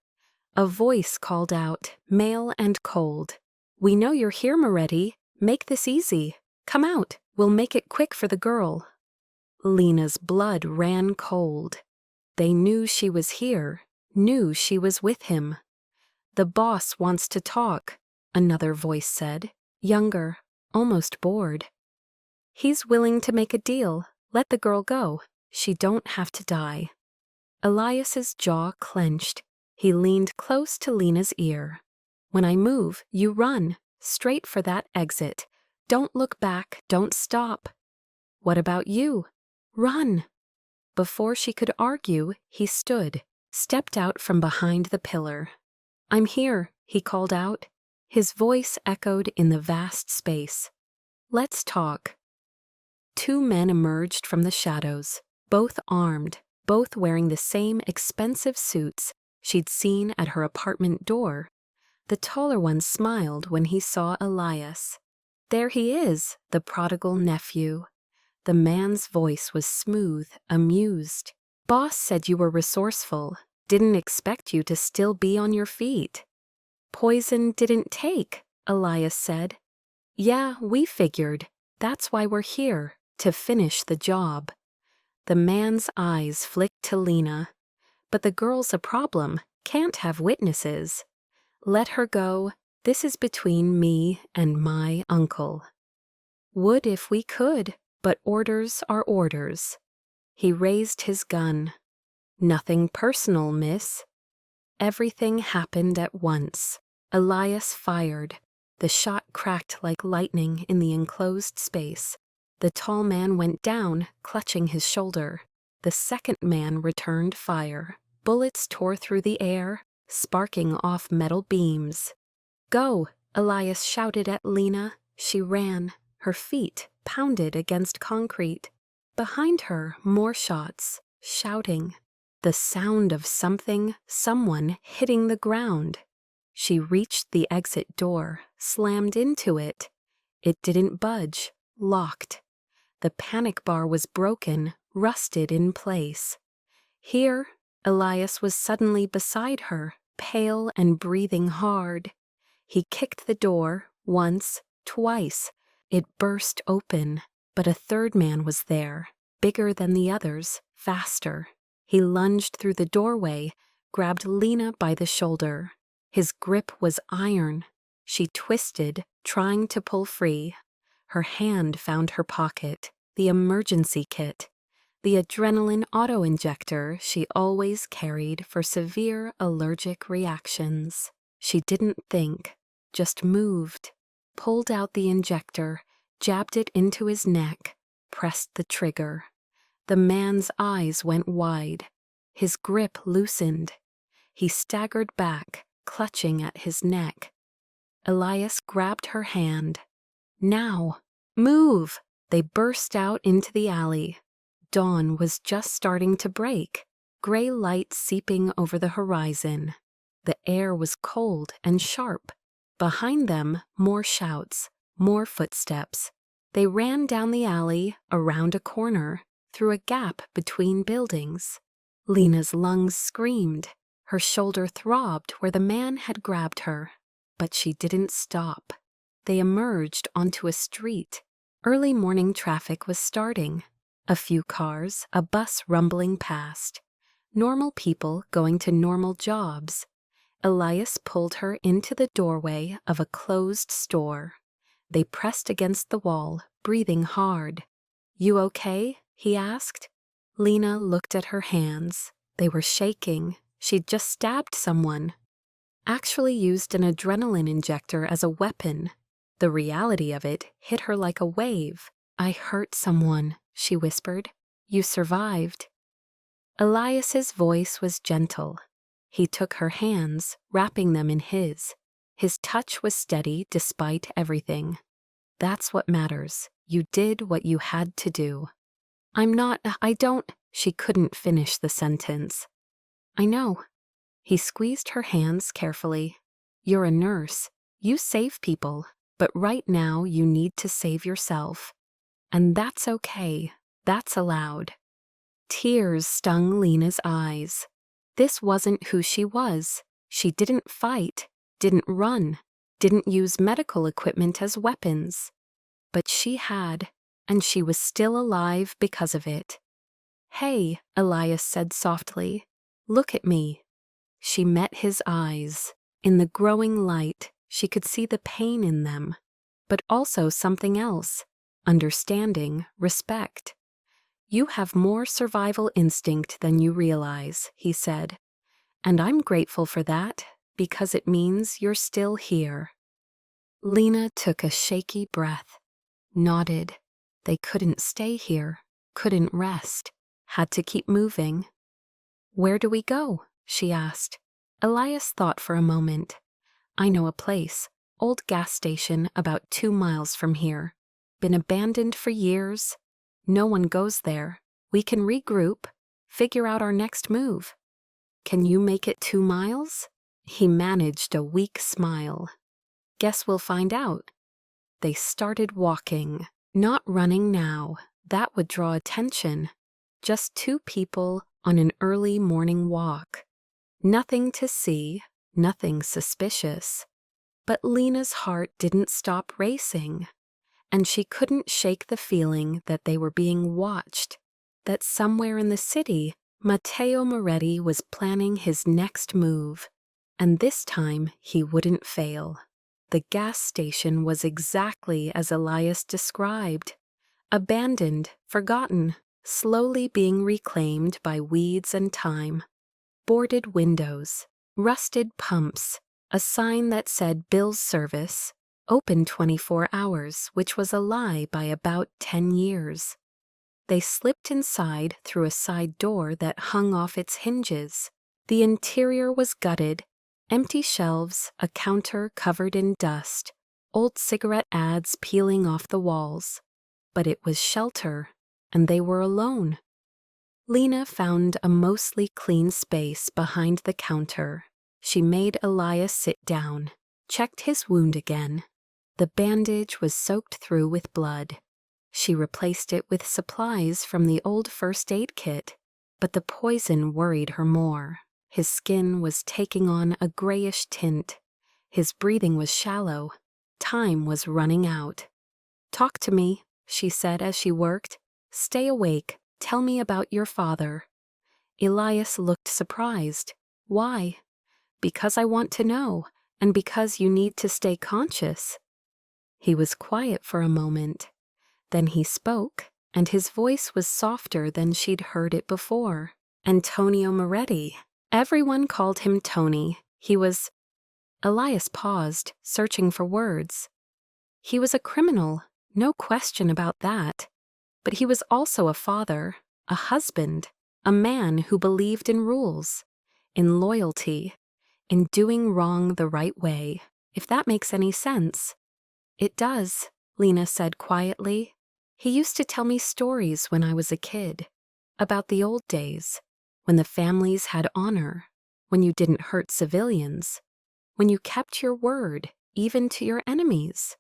A voice called out, male and cold. "We know you're here, Moretti. Make this easy. Come out. We'll make it quick for the girl." Lena's blood ran cold. They knew she was here, knew she was with him. "The boss wants to talk," another voice said, younger, almost bored. "He's willing to make a deal. Let the girl go. She don't have to die." Elias's jaw clenched. He leaned close to Lena's ear. "When I move, you run, straight for that exit. Don't look back, don't stop." "What about you?" "Run." Before she could argue, he stood, stepped out from behind the pillar. "I'm here," he called out. His voice echoed in the vast space. "Let's talk." Two men emerged from the shadows, both armed, both wearing the same expensive suits she'd seen at her apartment door. The taller one smiled when he saw Elias. "There he is, the prodigal nephew." The man's voice was smooth, amused. "Boss said you were resourceful. Didn't expect you to still be on your feet." "Poison didn't take," Elias said. "Yeah, we figured. That's why we're here, to finish the job." The man's eyes flicked to Lena. "But the girl's a problem. Can't have witnesses." "Let her go. This is between me and my uncle." "Would if we could, but orders are orders." He raised his gun. "Nothing personal, miss." Everything happened at once. Elias fired. The shot cracked like lightning in the enclosed space. The tall man went down, clutching his shoulder. The second man returned fire. Bullets tore through the air, sparking off metal beams. "Go!" Elias shouted at Lena. She ran. Her feet pounded against concrete. Behind her, more shots, shouting. The sound of someone hitting the ground. She reached the exit door, slammed into it. It didn't budge, locked. The panic bar was broken, rusted in place. Here, Elias was suddenly beside her, pale and breathing hard. He kicked the door, once, twice. It burst open, but a third man was there, bigger than the others, faster. He lunged through the doorway, grabbed Lena by the shoulder. His grip was iron. She twisted, trying to pull free. Her hand found her pocket, the emergency kit, the adrenaline auto-injector she always carried for severe allergic reactions. She didn't think, just moved, pulled out the injector, jabbed it into his neck, pressed the trigger. The man's eyes went wide. His grip loosened. He staggered back, clutching at his neck. Elias grabbed her hand. "Now! Move!" They burst out into the alley. Dawn was just starting to break, gray light seeping over the horizon. The air was cold and sharp. Behind them, more shouts, more footsteps. They ran down the alley, around a corner, through a gap between buildings. Lena's lungs screamed. Her shoulder throbbed where the man had grabbed her. But she didn't stop. They emerged onto a street. Early morning traffic was starting. A few cars, a bus rumbling past. Normal people going to normal jobs. Elias pulled her into the doorway of a closed store. They pressed against the wall, breathing hard. "You okay?" he asked. Lena looked at her hands. They were shaking. She'd just stabbed someone. Actually used an adrenaline injector as a weapon. The reality of it hit her like a wave. "I hurt someone," she whispered. "You survived." Elias's voice was gentle. He took her hands, wrapping them in his. His touch was steady despite everything. "That's what matters. You did what you had to do." I don't," she couldn't finish the sentence. "I know." He squeezed her hands carefully. "You're a nurse. You save people, but right now you need to save yourself. And that's okay. That's allowed." Tears stung Lena's eyes. This wasn't who she was. She didn't fight, didn't run, didn't use medical equipment as weapons. But she had, and she was still alive because of it. "Hey," Elias said softly, "look at me." She met his eyes. In the growing light, she could see the pain in them, but also something else: understanding, respect. "You have more survival instinct than you realize," he said. "And I'm grateful for that, because it means you're still here." Lena took a shaky breath, nodded. They couldn't stay here, couldn't rest, had to keep moving. "Where do we go?" she asked. Elias thought for a moment. "I know a place, old gas station about 2 miles from here. Been abandoned for years. No one goes there. We can regroup, figure out our next move." "Can you make it 2 miles?" He managed a weak smile. "Guess we'll find out." They started walking, not running now. That would draw attention. Just 2 people on an early morning walk. Nothing to see, nothing suspicious. But Lena's heart didn't stop racing, and she couldn't shake the feeling that they were being watched, that somewhere in the city, Matteo Moretti was planning his next move, and this time he wouldn't fail. The gas station was exactly as Elias described: abandoned, forgotten, slowly being reclaimed by weeds and time. Boarded windows, rusted pumps, a sign that said Bill's service, open 24 hours, which was a lie by about 10 years. They slipped inside through a side door that hung off its hinges. The interior was gutted, empty shelves, a counter covered in dust, old cigarette ads peeling off the walls. But it was shelter, and they were alone. Lena found a mostly clean space behind the counter. She made Elias sit down, checked his wound again. The bandage was soaked through with blood. She replaced it with supplies from the old first aid kit, but the poison worried her more. His skin was taking on a grayish tint. His breathing was shallow. Time was running out. "Talk to me," she said as she worked. "Stay awake. Tell me about your father." Elias looked surprised. "Why?" "Because I want to know, and because you need to stay conscious." He was quiet for a moment. Then he spoke, and his voice was softer than she'd heard it before. "Antonio Moretti. Everyone called him Tony. He was—" Elias paused, searching for words. "He was a criminal, no question about that. But he was also a father, a husband, a man who believed in rules, in loyalty, in doing wrong the right way, if that makes any sense." "It does," Lena said quietly. "He used to tell me stories when I was a kid, about the old days, when the families had honor, when you didn't hurt civilians, when you kept your word, even to your enemies."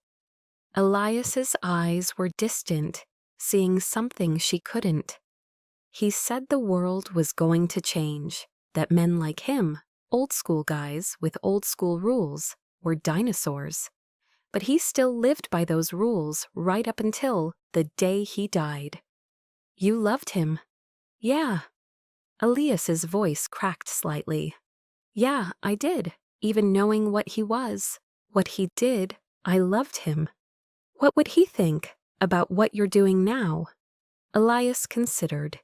Elias's eyes were distant, seeing something she couldn't. He said the world was going to change, that men like him, old school guys with old school rules, were dinosaurs. But he still lived by those rules right up until the day he died. "You loved him." "Yeah." Elias's voice cracked slightly. "Yeah, I did. Even knowing what he was, what he did, I loved him." "What would he think about what you're doing now?" Elias considered.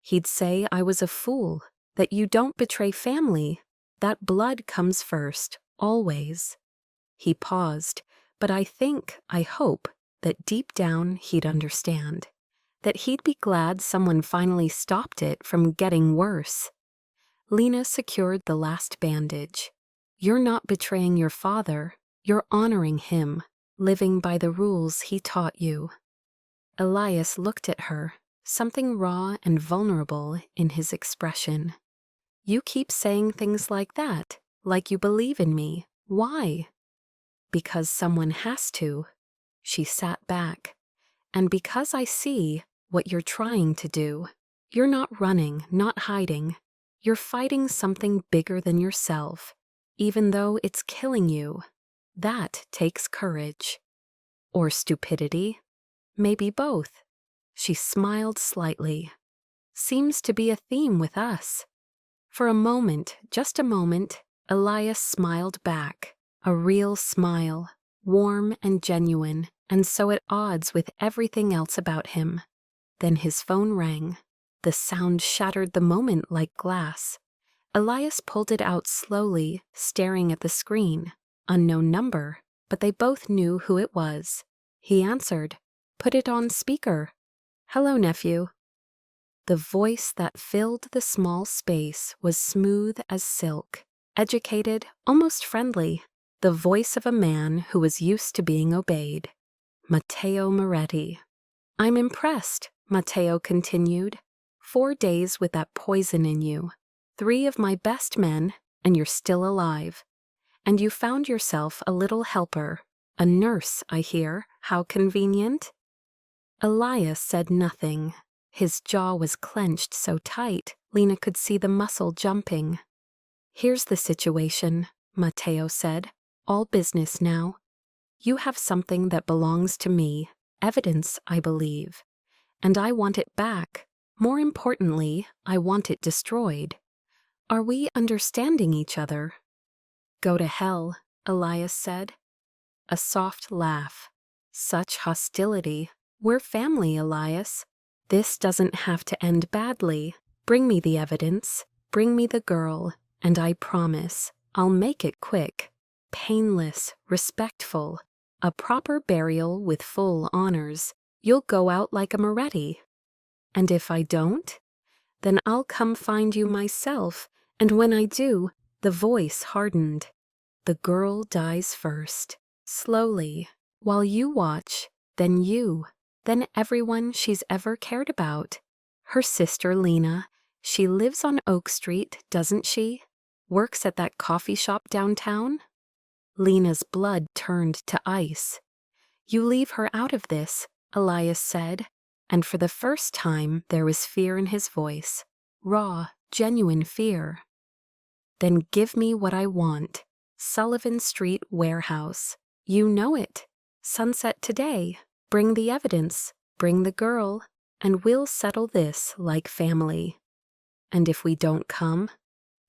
"He'd say I was a fool, that you don't betray family, that blood comes first, always." He paused, but I hope, that deep down he'd understand, that he'd be glad someone finally stopped it from getting worse. Lena secured the last bandage. "You're not betraying your father, you're honoring him, living by the rules he taught you." Elias looked at her, something raw and vulnerable in his expression. "You keep saying things like that, like you believe in me. Why?" "Because someone has to." She sat back. "And because I see what you're trying to do. You're not running, not hiding. You're fighting something bigger than yourself, even though it's killing you. That takes courage. Or stupidity. Maybe both. She smiled slightly. Seems to be a theme with us. For a moment, just a moment, Elias smiled back. A real smile, warm and genuine, and so at odds with everything else about him. Then his phone rang. The sound shattered the moment like glass. Elias pulled it out slowly, staring at the screen. Unknown number, but they both knew who it was. He answered. Put it on speaker. Hello, nephew. The voice that filled the small space was smooth as silk, educated, almost friendly. The voice of a man who was used to being obeyed. Matteo Moretti. I'm impressed, Matteo continued. 4 days with that poison in you. 3 of my best men, and you're still alive. And you found yourself a little helper. A nurse, I hear. How convenient. Elias said nothing. His jaw was clenched so tight, Lena could see the muscle jumping. Here's the situation, Matteo said. All business now. You have something that belongs to me, evidence, I believe. And I want it back. More importantly, I want it destroyed. Are we understanding each other? Go to hell, Elias said. A soft laugh. Such hostility. We're family, Elias. This doesn't have to end badly. Bring me the evidence. Bring me the girl. And I promise, I'll make it quick. Painless, respectful. A proper burial with full honors. You'll go out like a Moretti. And if I don't, then I'll come find you myself, and when I do, the voice hardened. The girl dies first, slowly, while you watch, then you, then everyone she's ever cared about. Her sister Lena, she lives on Oak Street, doesn't she? Works at that coffee shop downtown? Lena's blood turned to ice. You leave her out of this, Elias said, and for the first time there was fear in his voice. Raw, genuine fear. Then give me what I want. Sullivan Street warehouse. You know it. Sunset today. Bring the evidence. Bring the girl. And we'll settle this like family. And if we don't come,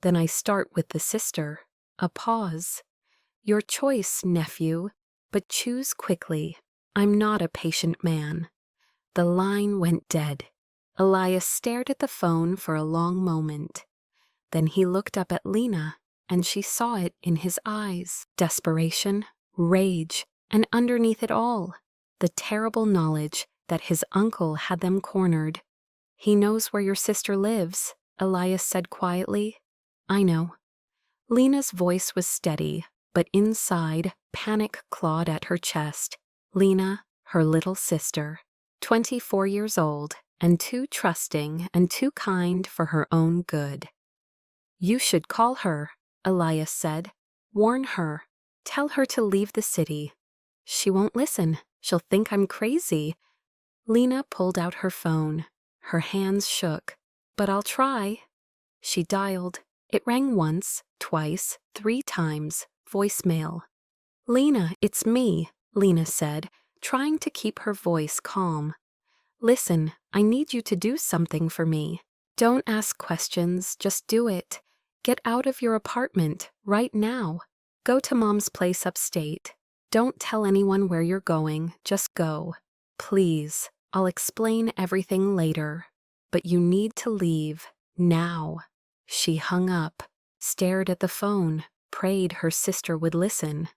then I start with the sister. A pause. Your choice, nephew, but choose quickly. I'm not a patient man. The line went dead. Elias stared at the phone for a long moment. Then he looked up at Lena, and she saw it in his eyes. Desperation, rage, and underneath it all, the terrible knowledge that his uncle had them cornered. He knows where your sister lives, Elias said quietly. I know. Lena's voice was steady, but inside, panic clawed at her chest. Lena, her little sister, 24 years old, and too trusting and too kind for her own good. You should call her, Elias said. Warn her. Tell her to leave the city. She won't listen. She'll think I'm crazy. Lena pulled out her phone. Her hands shook. But I'll try. She dialed. It rang once, twice, 3 times. Voicemail. Lena, it's me, Lena said, trying to keep her voice calm. Listen, I need you to do something for me. Don't ask questions, just do it. Get out of your apartment, right now. Go to Mom's place upstate. Don't tell anyone where you're going, just go. Please, I'll explain everything later. But you need to leave, now. She hung up, stared at the phone, prayed her sister would listen.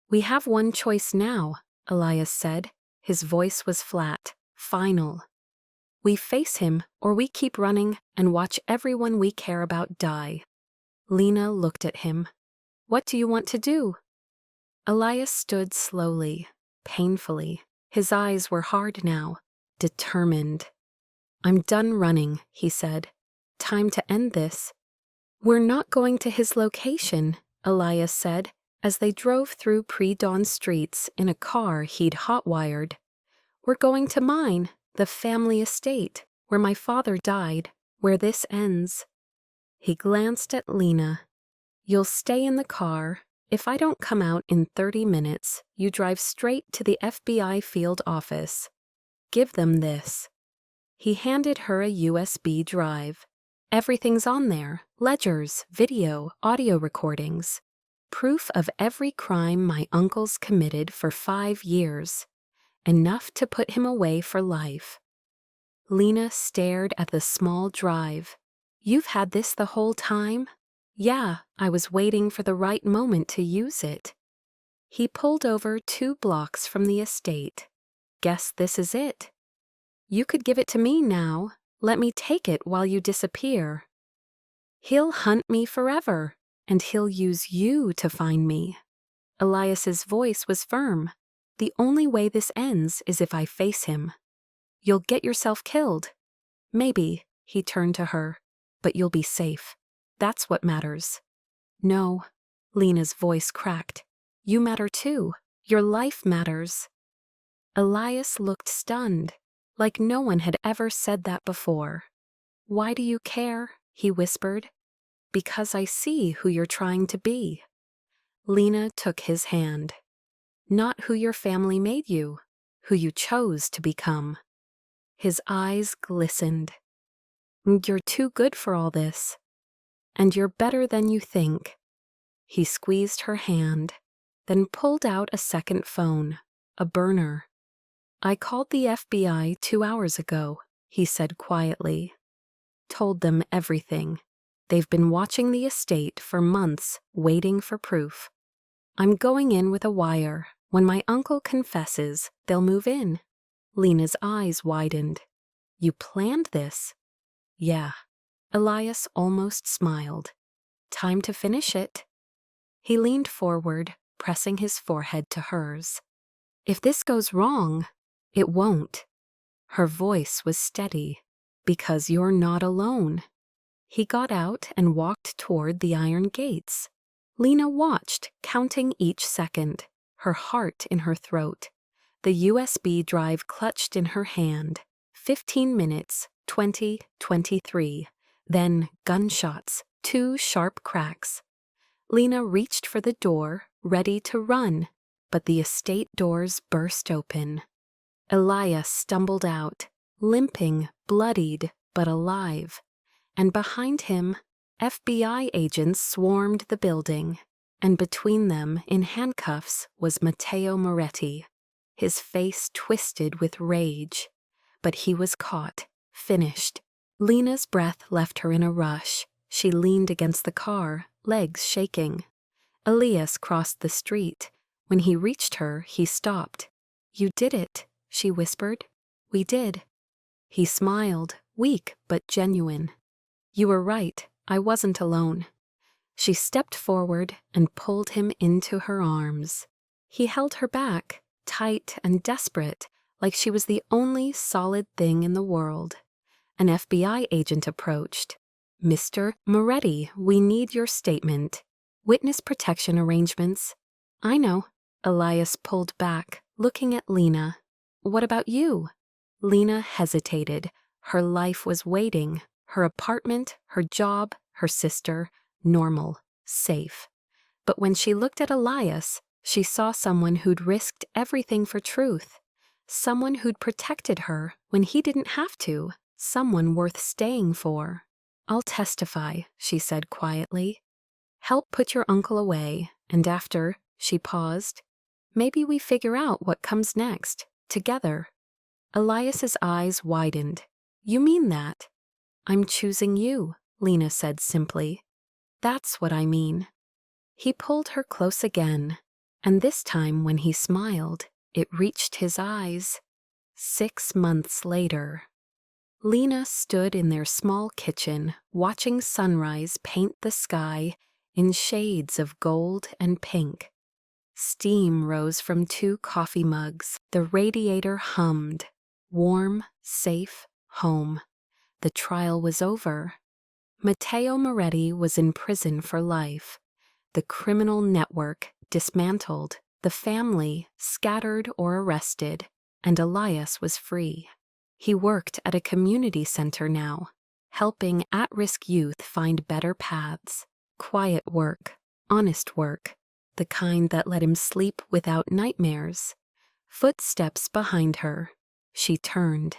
We have one choice now, Elias said. His voice was flat, final. We face him, or we keep running and watch everyone we care about die. Lena looked at him. What do you want to do? Elias stood slowly, painfully. His eyes were hard now, determined. I'm done running, he said. Time to end this. We're not going to his location, Elias said, as they drove through pre-dawn streets in a car he'd hot-wired. We're going to mine, the family estate. where my father died, where this ends." He glanced at Lena. "You'll stay in the car. If I don't come out in 30 minutes, you drive straight to the FBI field office. Give them this." He handed her a USB drive. "Everything's on there: ledgers, video, audio recordings. Proof of every crime my uncle's committed for 5 years. Enough to put him away for life." Lena stared at the small drive. "You've had this the whole time?" "Yeah, I was waiting for the right moment to use it." He pulled over 2 blocks from the estate. "Guess this is it." "You could give it to me now. Let me take it while you disappear." "He'll hunt me forever, and he'll use you to find me." Elias's voice was firm. "The only way this ends is if I face him. You'll get yourself killed. Maybe," he turned to her, "but you'll be safe. That's what matters." "No," Lena's voice cracked. "You matter too. Your life matters." Elias looked stunned, like no one had ever said that before. "Why do you care?" he whispered. "Because I see who you're trying to be." Lena took his hand. "Not who your family made you, who you chose to become." His eyes glistened. "You're too good for all this. And you're better than you think." He squeezed her hand, then pulled out a second phone, a burner. "I called the FBI 2 hours ago," he said quietly. "Told them everything. They've been watching the estate for months, waiting for proof. I'm going in with a wire. When my uncle confesses, they'll move in." Lena's eyes widened. "You planned this?" "Yeah." Elias almost smiled. "Time to finish it." He leaned forward, pressing his forehead to hers. "If this goes wrong—" "It won't." Her voice was steady. "Because you're not alone." He got out and walked toward the iron gates. Lena watched, counting each second, her heart in her throat. The USB drive clutched in her hand. 15 minutes, 20, 23. Then gunshots, 2 sharp cracks. Lena reached for the door, ready to run, but the estate doors burst open. Elias stumbled out, limping, bloodied, but alive. And behind him, FBI agents swarmed the building. And between them, in handcuffs, was Matteo Moretti, his face twisted with rage. But he was caught, finished. Lena's breath left her in a rush. She leaned against the car, legs shaking. Elias crossed the street. When he reached her, he stopped. "You did it," she whispered. "We did." He smiled, weak but genuine. "You were right. I wasn't alone." She stepped forward and pulled him into her arms. He held her back, tight and desperate, like she was the only solid thing in the world. An FBI agent approached. "Mr. Moretti, we need your statement. Witness protection arrangements." "I know." Elias pulled back, looking at Lena. "What about you?" Lena hesitated. Her life was waiting. Her apartment, her job, her sister, normal, safe. But when she looked at Elias, she saw someone who'd risked everything for truth. Someone who'd protected her when he didn't have to. Someone worth staying for. "I'll testify," she said quietly. "Help put your uncle away, and after," she paused, "maybe we figure out what comes next, together." Elias's eyes widened. "You mean that?" "I'm choosing you," Lena said simply. "That's what I mean." He pulled her close again, and this time when he smiled, it reached his eyes. 6 months later. Lena stood in their small kitchen, watching sunrise paint the sky in shades of gold and pink. Steam rose from 2 coffee mugs. The radiator hummed. Warm, safe, home. The trial was over. Matteo Moretti was in prison for life. The criminal network dismantled, the family scattered or arrested, and Elias was free. He worked at a community center now, helping at-risk youth find better paths. Quiet work, honest work, the kind that let him sleep without nightmares. Footsteps behind her. She turned.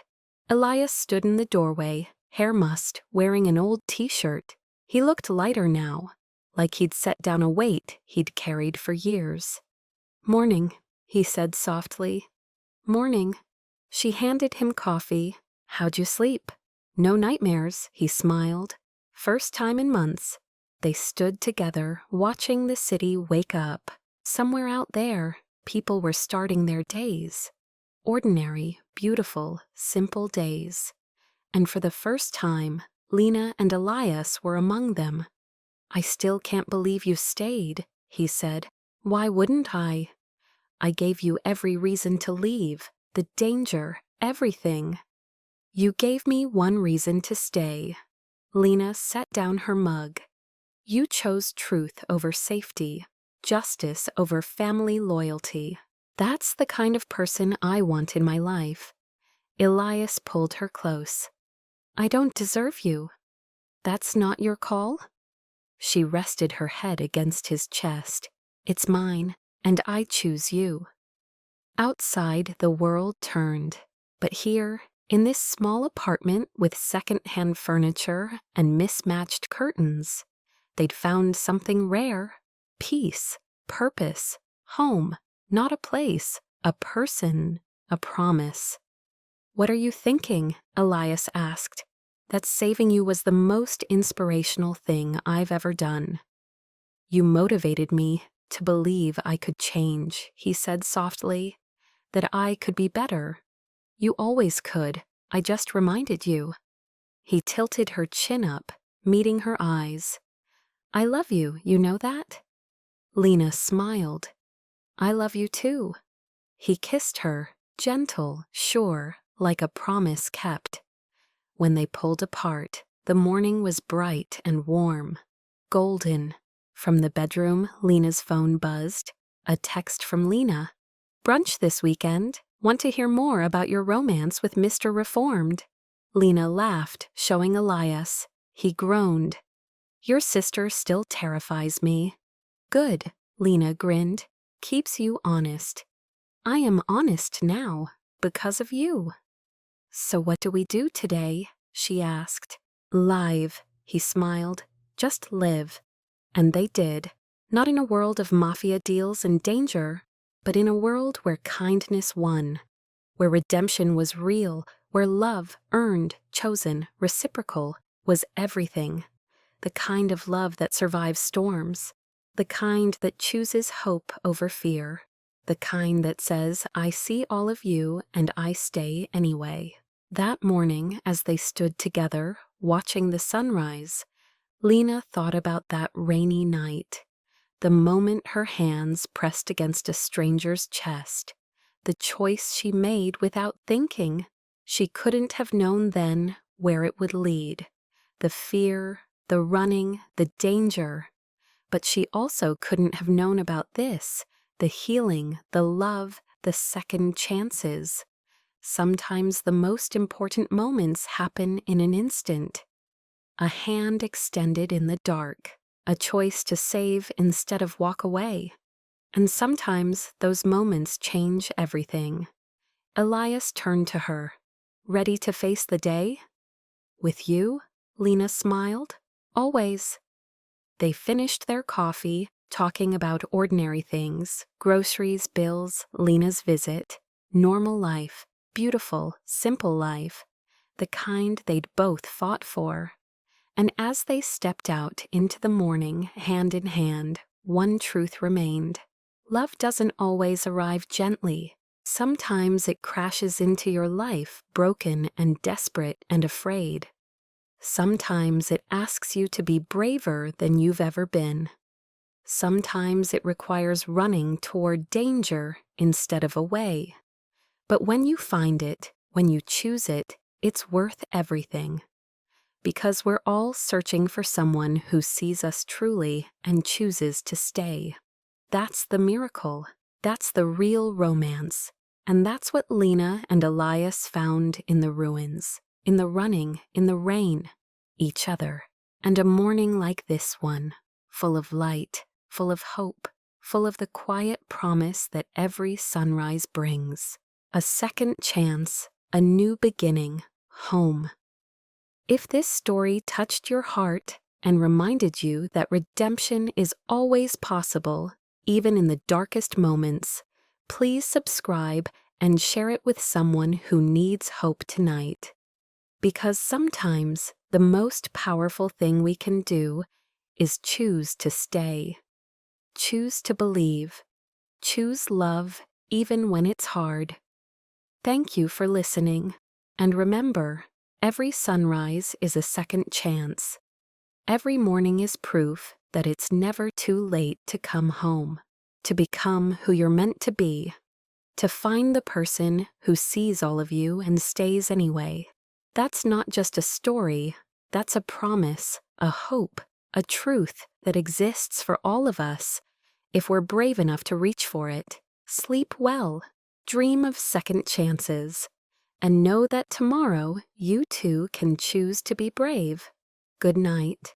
Elias stood in the doorway, hair mussed, wearing an old t-shirt. He looked lighter now, like he'd set down a weight he'd carried for years. "Morning," he said softly. "Morning." She handed him coffee. "How'd you sleep?" "No nightmares," he smiled. First time in months. They stood together, watching the city wake up. Somewhere out there, people were starting their days. Ordinary, beautiful, simple days. And for the first time, Lena and Elias were among them. "I still can't believe you stayed," he said. "Why wouldn't I? I gave you every reason to leave, the danger, everything." "You gave me one reason to stay." Lena set down her mug. "You chose truth over safety, justice over family loyalty. That's the kind of person I want in my life." Elias pulled her close. "I don't deserve you." "That's not your call?" She rested her head against his chest. "It's mine, and I choose you." Outside, the world turned. But here, in this small apartment with second-hand furniture and mismatched curtains, they'd found something rare. Peace, purpose, home, not a place, a person, a promise. "What are you thinking?" Elias asked. "That saving you was the most inspirational thing I've ever done." "You motivated me to believe I could change," he said softly, "that I could be better. You always could, I just reminded you." He tilted her chin up, meeting her eyes. "I love you, you know that?" Lena smiled. "I love you too." He kissed her, gentle, sure, like a promise kept. When they pulled apart, the morning was bright and warm, golden. From the bedroom, Lena's phone buzzed. A text from Lena. "Brunch this weekend. Want to hear more about your romance with Mr. Reformed?" Lena laughed, showing Elias. He groaned. "Your sister still terrifies me." "Good," Lena grinned. "Keeps you honest." "I am honest now, because of you." "So what do we do today?" she asked. "Live," he smiled. "Just live." And they did. Not in a world of mafia deals and danger, but in a world where kindness won, where redemption was real, where love, earned, chosen, reciprocal, was everything. The kind of love that survives storms. The kind that chooses hope over fear. The kind that says, "I see all of you and I stay anyway." That morning, as they stood together, watching the sunrise, Lena thought about that rainy night. The moment her hands pressed against a stranger's chest. The choice she made without thinking. She couldn't have known then where it would lead. The fear, the running, the danger. But she also couldn't have known about this, the healing, the love, the second chances. Sometimes the most important moments happen in an instant. A hand extended in the dark, a choice to save instead of walk away. And sometimes those moments change everything. Elias turned to her. "Ready to face the day?" "With you?" Lena smiled. "Always." They finished their coffee, talking about ordinary things, groceries, bills, Lena's visit, normal life, beautiful, simple life, the kind they'd both fought for. And as they stepped out into the morning, hand in hand, one truth remained. Love doesn't always arrive gently. Sometimes it crashes into your life, broken and desperate and afraid. Sometimes it asks you to be braver than you've ever been. Sometimes it requires running toward danger instead of away. But when you find it, when you choose it, it's worth everything. Because we're all searching for someone who sees us truly and chooses to stay. That's the miracle. That's the real romance. And that's what Lena and Elias found in the ruins, in the running, in the rain, each other. And a morning like this one, full of light, full of hope, full of the quiet promise that every sunrise brings. A second chance, a new beginning, home. If this story touched your heart and reminded you that redemption is always possible, even in the darkest moments, please subscribe and share it with someone who needs hope tonight. Because sometimes the most powerful thing we can do is choose to stay, choose to believe, choose love even when it's hard. Thank you for listening, and remember, every sunrise is a second chance. Every morning is proof that it's never too late to come home, to become who you're meant to be, to find the person who sees all of you and stays anyway. That's not just a story, that's a promise, a hope, a truth that exists for all of us if we're brave enough to reach for it. Sleep well, dream of second chances, and know that tomorrow you too can choose to be brave. Good night.